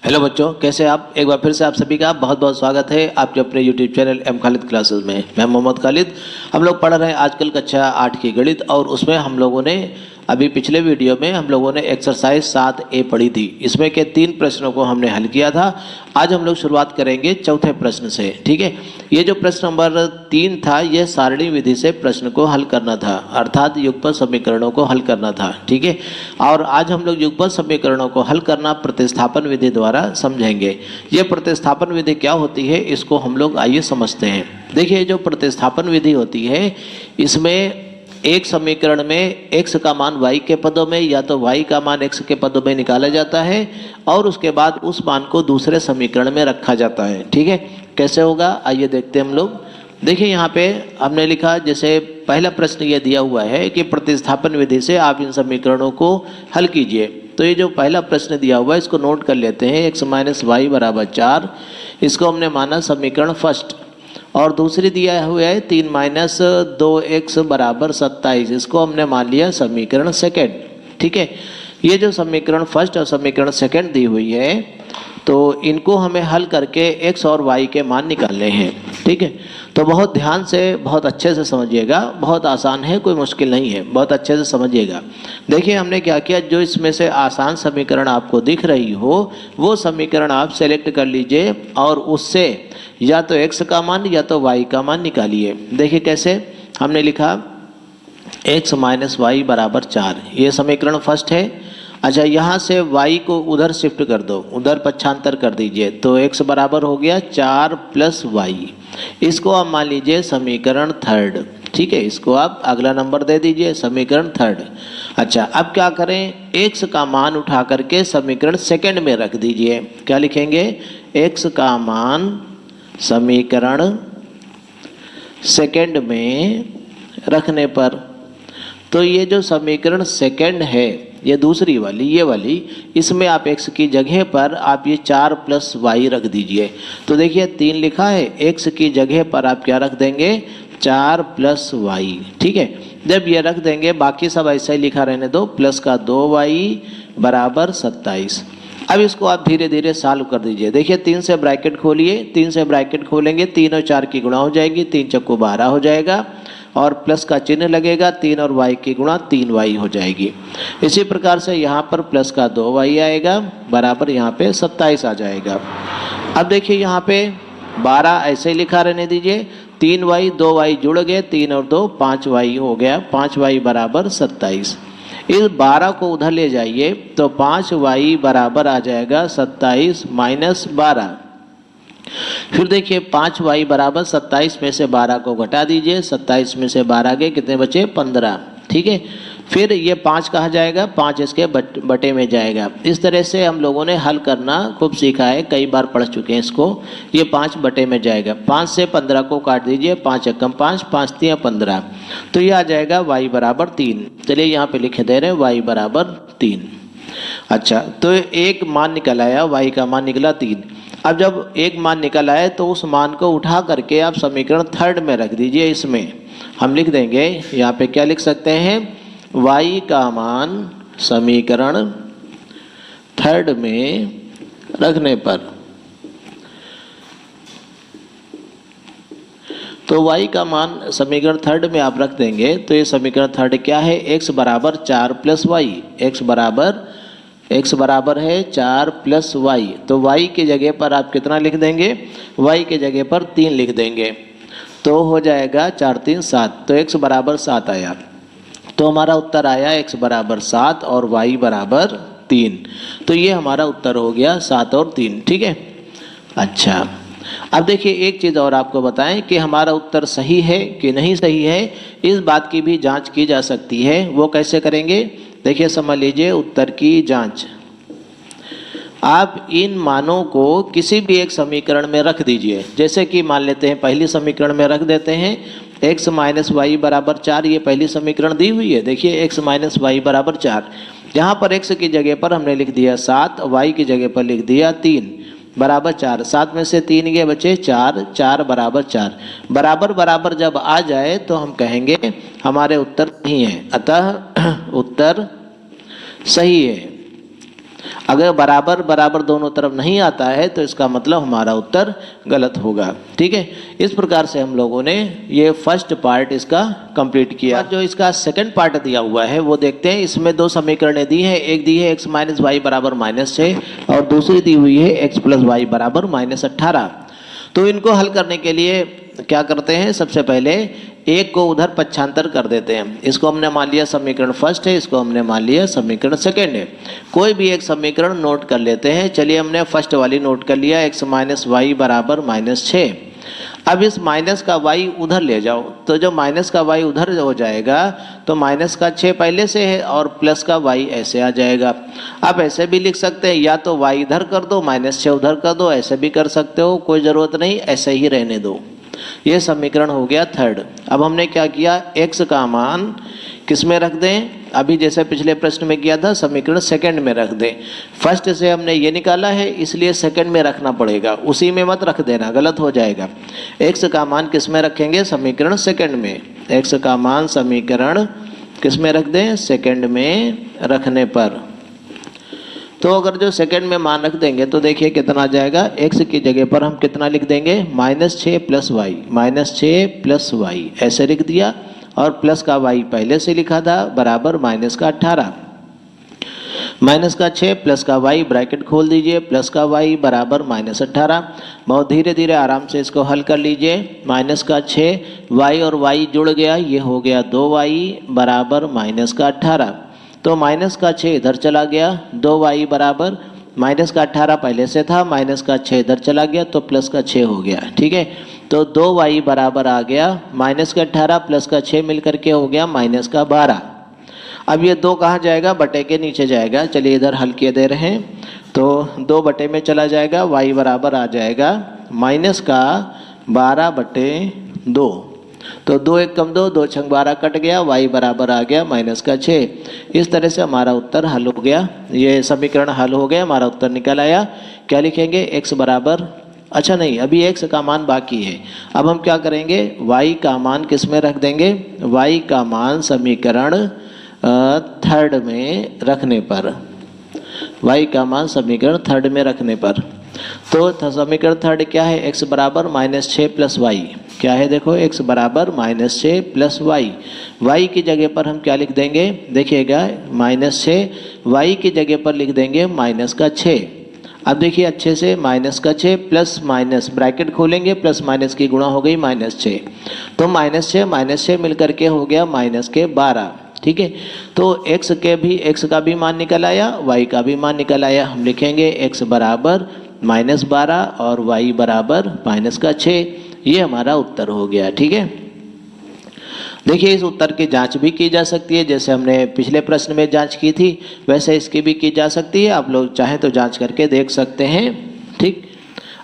Hello बच्चों, कैसे आप? एक बार फिर से आप सभी का बहुत बहुत स्वागत है आपके अपने YouTube channel M Khalid classes में। मैं मोहम्मद खालिद। हम लोग पढ़ रहे हैं आजकल कक्षा 8 की गणित, और उसमें हम लोगों ने अभी पिछले वीडियो में हम लोगों ने एक्सरसाइज 7A पढ़ी थी। इसमें के 3 प्रश्नों को हमने हल किया था। आज हम लोग शुरुआत करेंगे चौथे प्रश्न से। ठीक है, ये जो प्रश्न नंबर 3 था, यह सारणी विधि से प्रश्न को हल करना था, अर्थात युगपत समीकरणों को हल करना था। ठीक है, और आज हम लोग युगपत समीकरणों को हल करना प्रतिस्थापन विधि द्वारा समझेंगे। ये प्रतिस्थापन विधि क्या होती है, इसको हम लोग आइए समझते हैं। देखिए, जो प्रतिस्थापन विधि होती है, इसमें एक समीकरण में x का मान y के पदों में या तो y का मान x के पदों में निकाला जाता है, और उसके बाद उस मान को दूसरे समीकरण में रखा जाता है। ठीक है, कैसे होगा आइए देखते हैं हम लोग। देखिए, यहाँ पे हमने लिखा, जैसे पहला प्रश्न ये दिया हुआ है कि प्रतिस्थापन विधि से आप इन समीकरणों को हल कीजिए। तो ये जो पहला प्रश्न दिया हुआ है, इसको नोट कर लेते हैं। x - y = 4, इसको हमने माना समीकरण फर्स्ट। और दूसरी दिया हुआ है 3 - 2x = 27, इसको हमने मान लिया समीकरण सेकेंड। ठीक है, ये जो समीकरण फर्स्ट और समीकरण सेकेंड दी हुई है, तो इनको हमें हल करके x और y के मान निकालने हैं। ठीक है, तो बहुत ध्यान से बहुत अच्छे से समझिएगा, बहुत आसान है, कोई मुश्किल नहीं है, बहुत अच्छे से समझिएगा। देखिए, हमने क्या किया, जो इसमें से आसान समीकरण आपको दिख रही हो वो समीकरण आप सेलेक्ट कर लीजिए, और उससे या तो x का मान या तो y का मान निकालिए। देखिए कैसे, हमने लिखा x - y = 4, ये समीकरण फर्स्ट है। अच्छा, यहाँ से y को उधर शिफ्ट कर दो, उधर पक्षांतर कर दीजिए, तो x बराबर हो गया 4 + y। इसको आप मान लीजिए समीकरण थर्ड। ठीक है, इसको आप अगला नंबर दे दीजिए, समीकरण थर्ड। अच्छा, अब क्या करें, x का मान उठा करके समीकरण सेकंड में रख दीजिए। क्या लिखेंगे, x का मान समीकरण सेकंड में रखने पर, तो ये जो समीकरण सेकंड है, ये दूसरी वाली, ये वाली, इसमें आप x की जगह पर आप ये 4 + y रख दीजिए। तो देखिए 3 लिखा है, x की जगह पर आप क्या रख देंगे, 4 + y। ठीक है, जब ये रख देंगे, बाकी सब ऐसा ही लिखा रहने दो, प्लस का 2y = 27। अब इसको आप धीरे धीरे सॉल्व कर दीजिए। देखिए, 3 से ब्रैकेट खोलिए, 3 से ब्रैकेट खोलेंगे, 3 और 4 की गुणा हो जाएगी, 3 × 12 हो जाएगा, और प्लस का चिन्ह लगेगा, 3 और y की गुणा 3y हो जाएगी। इसी प्रकार से यहाँ पर प्लस का 2y आएगा, बराबर यहाँ पे 27 आ जाएगा। अब देखिए, यहाँ पे 12 ऐसे ही लिखा रहने दीजिए, 3y 2y जुड़ गए, 3 और 2 5y हो गया, 5y = 27। इस 12 को उधर ले जाइए, तो 5y बराबर आ जाएगा 27 - 12। फिर देखिए, 5y = 27 में से 12 को घटा दीजिए, 27 में से 12 गए, कितने बचे, 15। ठीक है, फिर ये 5 कहाँ जाएगा, 5 इसके बटे में जाएगा। इस तरह से हम लोगों ने हल करना खूब सीखा है, कई बार पढ़ चुके हैं इसको। ये 5 बटे में जाएगा, 5 से 15 को काट दीजिए, 5 × 5, 5 × 3 = 15, तो ये आ जाएगा y = 3। चलिए यहाँ पे लिखे दे रहे हैं y = 3। अच्छा, तो एक मान निकल आया, y का मान निकला 3। अब जब एक मान निकल आए, तो उस मान को उठा करके आप समीकरण थर्ड में रख दीजिए। इसमें हम लिख देंगे, यहाँ पे क्या लिख सकते हैं, y का मान समीकरण थर्ड में रखने पर, तो y का मान समीकरण थर्ड में आप रख देंगे, तो ये समीकरण थर्ड क्या है, x = 4 + y, x बराबर है 4 + y, तो y की जगह पर आप कितना लिख देंगे, y की जगह पर 3 लिख देंगे, तो हो जाएगा 4 × 3 = 7, तो x = 7 आया। तो हमारा उत्तर आया x = 7 और y = 3। तो ये हमारा उत्तर हो गया 7 और 3। ठीक है, अच्छा, अब देखिए, एक चीज़ और आपको बताएं कि हमारा उत्तर सही है कि नहीं सही है, इस बात की भी जांच की जा सकती है। वो कैसे करेंगे, देखिए समझ लीजिए, उत्तर की जांच। आप इन मानों को किसी भी एक समीकरण में रख दीजिए। जैसे कि मान लेते हैं, पहली समीकरण में रख देते हैं, x - y = 4, ये पहली समीकरण दी हुई है। देखिए, x - y = 4, यहाँ पर x की जगह पर हमने लिख दिया 7, y की जगह पर लिख दिया 3 = 4। 7 में से 3 गए, बचे 4, 4 = 4। बराबर बराबर जब आ जाए, तो हम कहेंगे हमारे उत्तर नहीं है, अतः उत्तर सही है। अगर बराबर बराबर दोनों तरफ नहीं आता है तो इसका मतलब हमारा उत्तर गलत होगा। ठीक है, इस प्रकार से हम लोगों ने ये फर्स्ट पार्ट इसका कंप्लीट किया। जो इसका सेकंड पार्ट दिया हुआ है वो देखते हैं। इसमें दो समीकरणें दी है, एक दी है x माइनस वाई बराबर -6 और दूसरी दी हुई है x प्लस वाई बराबर -18। तो इनको हल करने के लिए क्या करते हैं, सबसे पहले एक को उधर पक्षांतर कर देते हैं। इसको हमने मान लिया समीकरण फर्स्ट है, इसको हमने मान लिया समीकरण सेकंड है। कोई भी एक समीकरण नोट कर लेते हैं। चलिए हमने फर्स्ट वाली नोट कर लिया, x माइनस वाई बराबर -6। अब इस माइनस का y उधर ले जाओ, तो जब माइनस का y उधर हो जाएगा तो माइनस का 6 पहले से है और प्लस का y ऐसे आ जाएगा। आप ऐसे भी लिख सकते हैं, या तो y इधर कर दो -6 उधर कर दो, ऐसे भी कर सकते हो, कोई ज़रूरत नहीं, ऐसे ही रहने दो। ये समीकरण हो गया थर्ड। अब हमने क्या किया, x का मान किस में रख दें, अभी जैसे पिछले प्रश्न में किया था समीकरण सेकंड में रख दें। फर्स्ट से हमने ये निकाला है इसलिए सेकंड में रखना पड़ेगा, उसी में मत रख देना, गलत हो जाएगा। x का मान किस में रखेंगे, समीकरण सेकंड में। x का मान समीकरण किस में रख दें, सेकंड में रखने पर। तो अगर जो सेकंड में मान रख देंगे तो देखिए कितना आ जाएगा, x की जगह पर हम कितना लिख देंगे, -6 प्लस वाई, -6 प्लस वाई ऐसे लिख दिया, और प्लस का y पहले से लिखा था बराबर माइनस का 18। माइनस का 6 प्लस का y ब्रैकेट खोल दीजिए, प्लस का y बराबर -18। बहुत धीरे धीरे आराम से इसको हल कर लीजिए। माइनस का 6 y और y जुड़ गया, ये हो गया 2y बराबर माइनस का 18। तो माइनस का 6 इधर चला गया, 2y बराबर माइनस का 18 पहले से था, माइनस का 6 इधर चला गया तो प्लस का 6 हो गया। ठीक है, तो 2y बराबर आ गया माइनस का 18 प्लस का 6 मिलकर के हो गया माइनस का 12। अब ये 2 कहाँ जाएगा, बटे के नीचे जाएगा। चलिए इधर हल किए दे रहे हैं, तो 2 बटे में चला जाएगा, y बराबर आ जाएगा माइनस का 12 बटे 2। तो 2 1 कम 2, 2 6 12 कट गया, y बराबर आ गया माइनस का 6। इस तरह से हमारा उत्तर हल हो गया, ये समीकरण हल हो गया, हमारा उत्तर निकल आया। क्या लिखेंगे, x बराबर, अच्छा नहीं, अभी x का मान बाकी है। अब हम क्या करेंगे, y का मान किस में रख देंगे, y का मान समीकरण थर्ड में रखने पर, y का मान समीकरण थर्ड में रखने पर। तो समीकरण थर्ड क्या है, x बराबर -6 प्लस वाई, क्या है देखो, x बराबर -6 प्लस वाई। y की जगह पर हम क्या लिख देंगे, देखिएगा -6, y की जगह पर लिख देंगे माइनस का 6। अब देखिए अच्छे से, माइनस का 6 प्लस माइनस ब्रैकेट खोलेंगे, प्लस माइनस की गुणा हो गई -6, तो -6 मिलकर के हो गया माइनस के 12। ठीक है, तो x का भी मान निकल आया, y का भी मान निकल आया। हम लिखेंगे x बराबर -12 और y बराबर माइनस का 6, ये हमारा उत्तर हो गया। ठीक है, देखिए इस उत्तर की जांच भी की जा सकती है, जैसे हमने पिछले प्रश्न में जांच की थी वैसे इसकी भी की जा सकती है। आप लोग चाहें तो जांच करके देख सकते हैं। ठीक,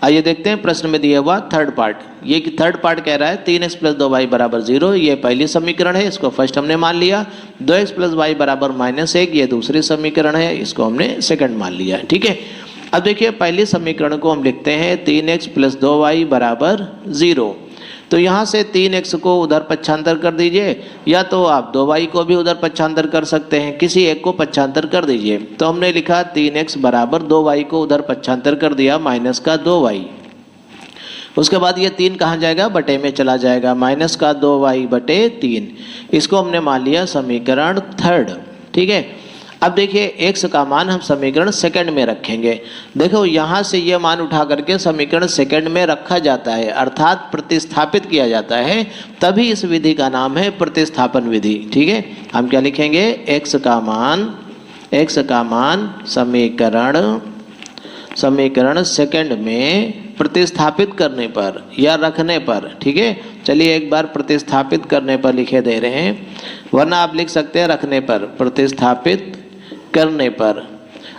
आइए देखते हैं प्रश्न में दिया हुआ थर्ड पार्ट। ये थर्ड पार्ट कह रहा है 3x प्लस 2y बराबर 0, ये पहली समीकरण है, इसको फर्स्ट हमने मान लिया। 2x प्लस वाई बराबर -1, ये दूसरी समीकरण है, इसको हमने सेकंड मान लिया। ठीक है, अब देखिए पहली समीकरण को हम लिखते हैं 3x प्लस 2y बराबर 0। तो यहाँ से 3x को उधर पक्षांतर कर दीजिए, या तो आप 2y को भी उधर पक्षांतर कर सकते हैं, किसी एक को पक्षांतर कर दीजिए। तो हमने लिखा 3x बराबर 2y को उधर पक्षांतर कर दिया माइनस का 2y। उसके बाद ये 3 कहाँ जाएगा, बटे में चला जाएगा, माइनस का 2y बटे 3। इसको हमने मान लिया समीकरण थर्ड। ठीक है, अब देखिए x का मान हम समीकरण सेकंड में रखेंगे। देखो यहाँ से ये मान उठा करके समीकरण सेकंड में रखा जाता है, अर्थात प्रतिस्थापित किया जाता है, तभी इस विधि का नाम है प्रतिस्थापन विधि। ठीक है, हम क्या लिखेंगे, x का मान समीकरण सेकंड में प्रतिस्थापित करने पर या रखने पर। ठीक है, चलिए एक बार प्रतिस्थापित करने पर लिखे दे रहे हैं, वरना आप लिख सकते हैं रखने पर, प्रतिस्थापित करने पर।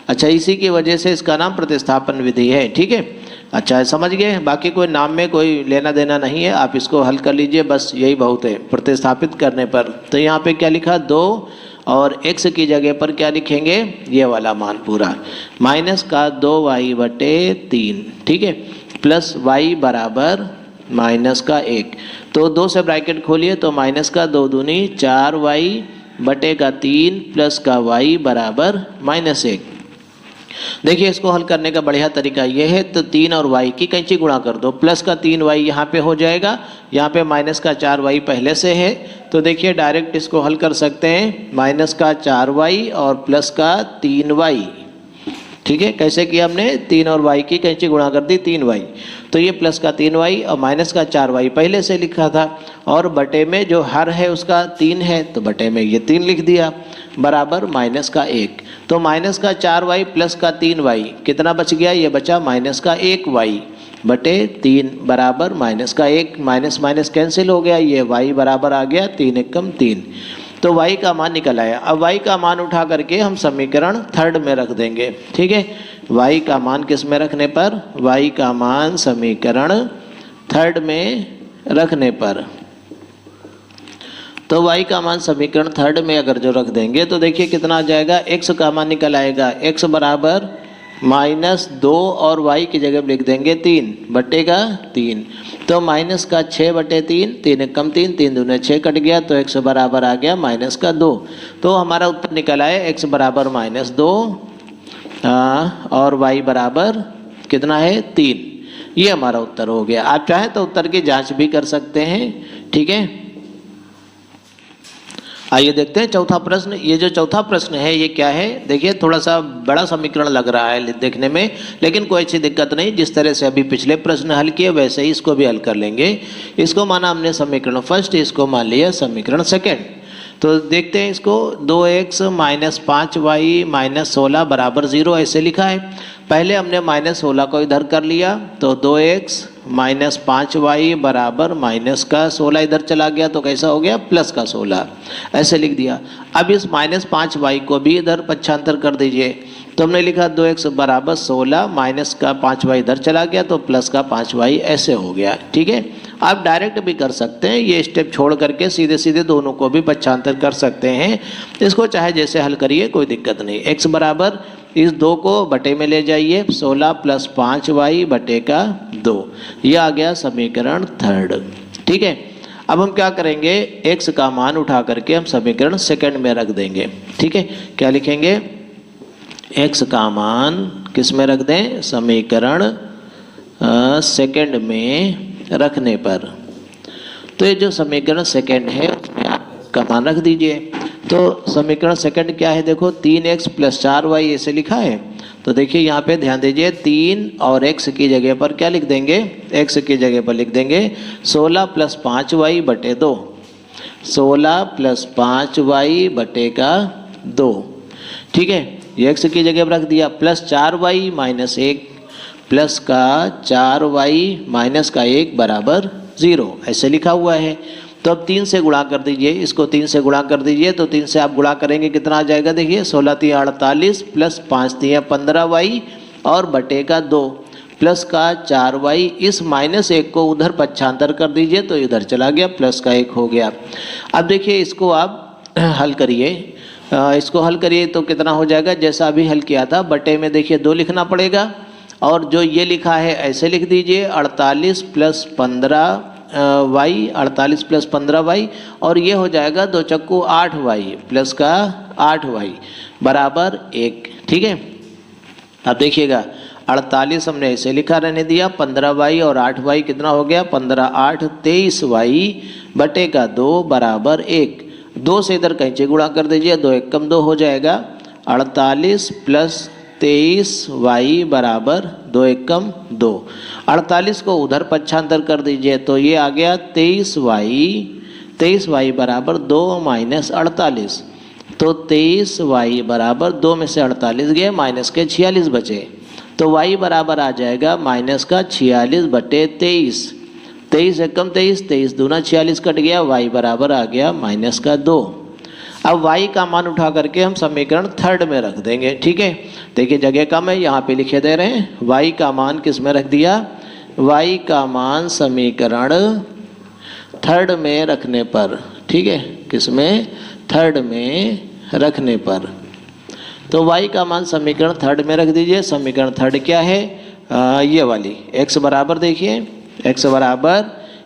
अच्छा, इसी की वजह से इसका नाम प्रतिस्थापन विधि है। ठीक है, अच्छा समझ गए, बाकी कोई नाम में कोई लेना देना नहीं है, आप इसको हल कर लीजिए, बस यही बहुत है, प्रतिस्थापित करने पर। तो यहाँ पे क्या लिखा, 2, और x की जगह पर क्या लिखेंगे, ये वाला मान पूरा, माइनस का 2y बटे 3। ठीक है, प्लस y बराबर माइनस का 1। तो 2 से ब्रैकेट खोलिए, तो माइनस का 2 दूनी 4y बटे का 3 प्लस का y बराबर -1। देखिए इसको हल करने का बढ़िया तरीका ये है, तो 3 और y की कैंची गुणा कर दो, प्लस का 3y यहाँ पे हो जाएगा, यहाँ पे माइनस का 4y पहले से है, तो देखिए डायरेक्ट इसको हल कर सकते हैं, माइनस का 4y और प्लस का 3y। ठीक है, कैसे किया हमने, 3 और y की कैंची गुणा कर दी 3y, तो ये प्लस का 3y और माइनस का 4y पहले से लिखा था, और बटे में जो हर है उसका 3 है, तो बटे में ये 3 लिख दिया, बराबर माइनस का 1। तो माइनस का 4y प्लस का 3y कितना बच गया, ये बचा माइनस का 1y बटे 3 बराबर माइनस का 1, माइनस माइनस कैंसिल हो गया, ये y बराबर आ गया 3 एकम 3। तो y का मान निकल आया। अब y का मान उठा करके हम समीकरण थर्ड में रख देंगे। ठीक है, y का मान किस में रखने पर, y का मान समीकरण थर्ड में रखने पर, तो y का मान समीकरण थर्ड में अगर जो रख देंगे तो देखिए कितना आ जाएगा, x का मान निकल आएगा, x बराबर -2 और y की जगह लिख देंगे 3 बटे का 3, तो माइनस का 6 बटे 3, 3 एकम 3, 3 दूने 6 कट गया, तो x बराबर आ गया माइनस का 2। तो हमारा उत्तर निकल आया x बराबर -2 और y बराबर कितना है 3। ये हमारा उत्तर हो गया। आप चाहें तो उत्तर की जांच भी कर सकते हैं। ठीक है, आइए देखते हैं चौथा प्रश्न। ये जो चौथा प्रश्न है ये क्या है, देखिए थोड़ा सा बड़ा समीकरण लग रहा है देखने में, लेकिन कोई अच्छी दिक्कत नहीं, जिस तरह से अभी पिछले प्रश्न हल किए वैसे ही इसको भी हल कर लेंगे। इसको माना हमने समीकरण फर्स्ट, इसको मान लिया समीकरण सेकेंड। तो देखते हैं इसको, 2x माइनस 5y माइनस 16 बराबर 0 ऐसे लिखा है। पहले हमने -16 को इधर कर लिया, तो 2x माइनस 5y बराबर माइनस का 16 इधर चला गया, तो कैसा हो गया, प्लस का 16 ऐसे लिख दिया। अब इस -5y को भी इधर पक्षांतर कर दीजिए, तो हमने लिखा 2x बराबर 16, माइनस का 5y इधर चला गया, तो प्लस का 5y ऐसे हो गया। ठीक है, आप डायरेक्ट भी कर सकते हैं, ये स्टेप छोड़ करके सीधे सीधे दोनों को भी पक्षांतर कर सकते हैं। इसको चाहे जैसे हल करिए, कोई दिक्कत नहीं। x बराबर इस 2 को बटे में ले जाइए, 16 प्लस 5y बटे का 2, ये आ गया समीकरण थर्ड। ठीक है, अब हम क्या करेंगे, x का मान उठा करके हम समीकरण सेकंड में रख देंगे। ठीक है, क्या लिखेंगे, x का मान किस में रख दें, समीकरण सेकंड में रखने पर। तो ये जो समीकरण सेकंड है उसमें आप का मान रख दीजिए। तो समीकरण सेकंड क्या है, देखो 3x प्लस 4y ऐसे लिखा है। तो देखिए यहाँ पे ध्यान दीजिए, 3 और x की जगह पर क्या लिख देंगे, x की जगह पर लिख देंगे 16 प्लस 5y बटे 2, 16 प्लस 5y बटे का 2। ठीक है, ये x की जगह पर रख दिया, प्लस 4y माइनस 1 प्लस का 4y माइनस का 1 बराबर 0 ऐसे लिखा हुआ है। तो अब 3 से गुणा कर दीजिए, इसको 3 से गुणा कर दीजिए, तो 3 से आप गुणा करेंगे कितना आ जाएगा, देखिए 16 3 48 प्लस 5 3 15y और बटे का 2 प्लस का 4y, इस -1 को उधर पक्षांतर कर दीजिए, तो इधर चला गया, प्लस का 1 हो गया। अब देखिए इसको आप हल करिए, इसको हल करिए तो कितना हो जाएगा, जैसा अभी हल किया था, बटे में देखिए 2 लिखना पड़ेगा, और जो ये लिखा है ऐसे लिख दीजिए 48 प्लस 15y, 48 प्लस 15y, और ये हो जाएगा 2 चक्कू 8y प्लस का 8y बराबर 1। ठीक है, अब देखिएगा 48 हमने ऐसे लिखा रहने दिया, 15y और 8y कितना हो गया, 15 8 23y बटे का 2 बराबर 1। 2 से इधर कैंची गुणा कर दीजिए, 2 एकम 2 हो जाएगा, 48 प्लस 23y बराबर 2 एकम 2। 48 को उधर पक्षांतर कर दीजिए, तो ये आ गया 23y बराबर 2 माइनस 48, तो 23y बराबर 2 में से 48 गए, माइनस के 46 बचे, तो y बराबर आ जाएगा माइनस का 46 बटे 23, 23 एकम 23, 23 दूना 46 कट गया, y बराबर आ गया माइनस का 2। अब y का मान उठा करके हम समीकरण थर्ड में रख देंगे। ठीक है, देखिए जगह कम है, यहाँ पे लिखे दे रहे हैं, y का मान किस में रख दिया, y का मान समीकरण थर्ड में रखने पर। ठीक है, किस में, थर्ड में रखने पर, तो y का मान समीकरण थर्ड में रख दीजिए। समीकरण थर्ड क्या है, ये वाली, x बराबर देखिए, x बराबर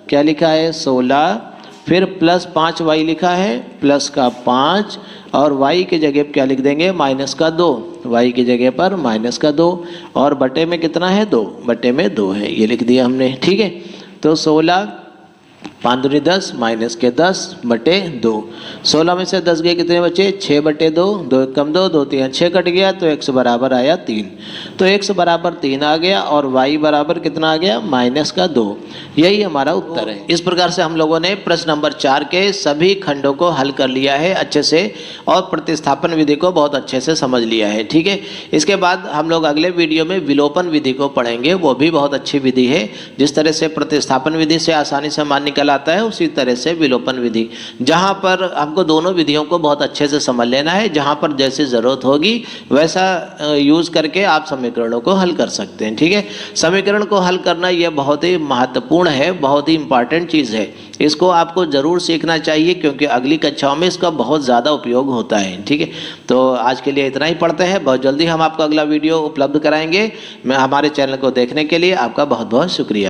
क्या लिखा है, 16 फिर प्लस 5y लिखा है, प्लस का 5 और y की जगह क्या लिख देंगे, माइनस का 2, y की जगह पर माइनस का 2 और बटे में कितना है 2, बटे में 2 है, ये लिख दिया हमने। ठीक है, तो 16 5 दूनी 10 माइनस के 10 बटे 2। 16 में से 10 गए कितने बचे, 6 बटे 2, 2 कम 2, 2 3 6 कट गया, तो x बराबर आया 3। तो x बराबर 3 आ गया और y बराबर कितना आ गया, माइनस का 2। यही हमारा उत्तर है। इस प्रकार से हम लोगों ने प्रश्न नंबर 4 के सभी खंडों को हल कर लिया है अच्छे से और प्रतिस्थापन विधि को बहुत अच्छे से समझ लिया है। ठीक है, इसके बाद हम लोग अगले वीडियो में विलोपन विधि को पढ़ेंगे, वो भी बहुत अच्छी विधि है। जिस तरह से प्रतिस्थापन विधि से आसानी से मान निकल आता है, उसी तरह से विलोपन विधि, जहां पर हमको दोनों विधियों को बहुत अच्छे से समझ लेना है, जहां पर जैसी ज़रूरत होगी वैसा यूज़ करके आप समीकरणों को हल कर सकते हैं। ठीक है, समीकरण को हल करना यह बहुत ही महत्वपूर्ण है, बहुत ही इंपॉर्टेंट चीज़ है। इसको आपको ज़रूर सीखना चाहिए क्योंकि अगली कक्षाओं में इसका बहुत ज़्यादा उपयोग होता है। ठीक है, तो आज के लिए इतना ही पढ़ते हैं। बहुत जल्दी हम आपको अगला वीडियो उपलब्ध कराएंगे। मैं हमारे चैनल को देखने के लिए आपका बहुत बहुत शुक्रिया।